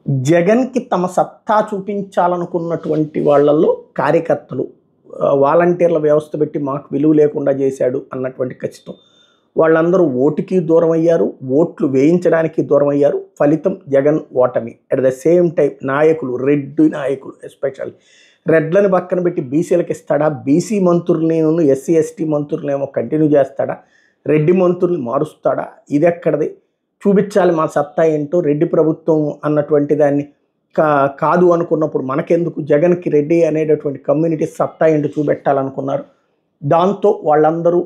జగన్‌కి తమ సత్తా చూపించాలనుకున్నటువంటి వాళ్ళల్లో కార్యకర్తలు వాలంటీర్ల వ్యవస్థ పెట్టి మాకు విలువ లేకుండా చేశాడు అన్నటువంటి ఖచ్చితం. వాళ్ళందరూ ఓటుకి దూరమయ్యారు. ఓట్లు వేయించడానికి దూరమయ్యారు. ఫలితం జగన్ ఓటమి. అట్ ద సేమ్ టైం నాయకులు, రెడ్డి నాయకులు ఎస్పెషల్లీ రెడ్లని పక్కన పెట్టి బీసీలకు ఇస్తాడా? బీసీ మంత్రులని ఎస్సీ, ఎస్టీ మంత్రులనేమో కంటిన్యూ చేస్తాడా? రెడ్డి మంత్రుల్ని మారుస్తాడా? ఇదెక్కడిది? చూపించాలి మా సత్తా ఏంటో. రెడ్డి ప్రభుత్వం అన్నటువంటి దాన్ని కాదు అనుకున్నప్పుడు మనకెందుకు? జగన్కి రెడ్డి అనేటటువంటి కమ్యూనిటీ సత్తా ఏంటో చూపెట్టాలనుకున్నారు. దాంతో వాళ్ళందరూ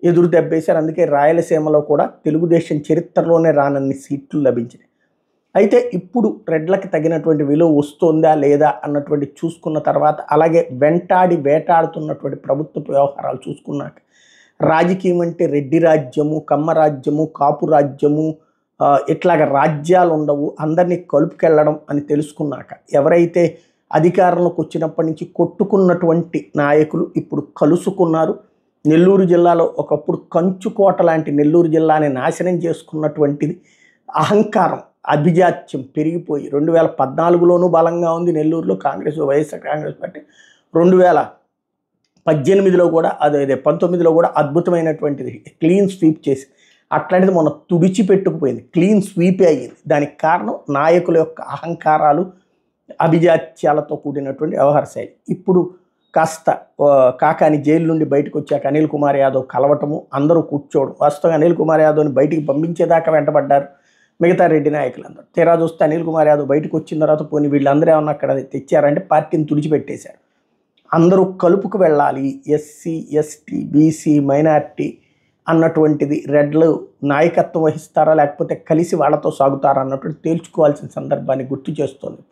ఎదురు దెబ్బేశారు. అందుకే రాయలసీమలో కూడా తెలుగుదేశం చరిత్రలోనే రానన్ని సీట్లు లభించినాయి. అయితే ఇప్పుడు రెడ్లకి తగినటువంటి విలువ వస్తుందా లేదా అన్నటువంటి చూసుకున్న తర్వాత, అలాగే వెంటాడి వేటాడుతున్నటువంటి ప్రభుత్వ వ్యవహారాలు చూసుకున్నాక, రాజకీయం అంటే రెడ్డి రాజ్యము, కమ్మ రాజ్యము, కాపు రాజ్యము, ఇట్లాగ రాజ్యాలు ఉండవు, అందరినీ కలుపుకెళ్ళడం అని తెలుసుకున్నాక, ఎవరైతే అధికారంలోకి వచ్చినప్పటి నుంచి కొట్టుకున్నటువంటి నాయకులు ఇప్పుడు కలుసుకున్నారు. నెల్లూరు జిల్లాలో ఒకప్పుడు కంచుకోట లాంటి నెల్లూరు జిల్లాని నాశనం చేసుకున్నటువంటిది అహంకారం, అభిజాత్యం పెరిగిపోయి 2014లోనూ బలంగా ఉంది నెల్లూరులో కాంగ్రెస్, వైఎస్ఆర్ కాంగ్రెస్ పార్టీ. 2018లో కూడా అదే 19లో కూడా అద్భుతమైనటువంటిది క్లీన్ స్వీప్ చేసి, అట్లాంటిది మొన్న తుడిచిపెట్టుకుపోయింది. క్లీన్ స్వీపే అయ్యింది. దానికి కారణం నాయకుల యొక్క అహంకారాలు, అభిజాత్యాలతో కూడినటువంటి వ్యవహార శైలి. ఇప్పుడు కాస్త కాకాని జైలు నుండి బయటకు వచ్చాక అనిల్ కుమార్ యాదవ్ కలవటము, అందరూ కూర్చోవడం. వాస్తవంగా అనిల్ కుమార్ యాదవ్ని బయటికి పంపించేదాకా వెంటబడ్డారు మిగతా రెడ్డి నాయకులందరూ. తీరా చూస్తే అనిల్ కుమార్ యాదవ్ బయటకు వచ్చిన తర్వాత పోనీ వీళ్ళందరూ ఏమన్నా అక్కడ తెచ్చారంటే పార్టీని తుడిచిపెట్టేశారు. అందరూ కలుపుకు వెళ్ళాలి, ఎస్సీ, ఎస్టీ, బీసీ, మైనార్టీ అన్నటువంటిది రెడ్లు నాయకత్వం వహిస్తారా లేకపోతే కలిసి వాళ్ళతో సాగుతారా అన్నటువంటి తేల్చుకోవాల్సిన సందర్భాన్ని గుర్తు చేస్తోంది.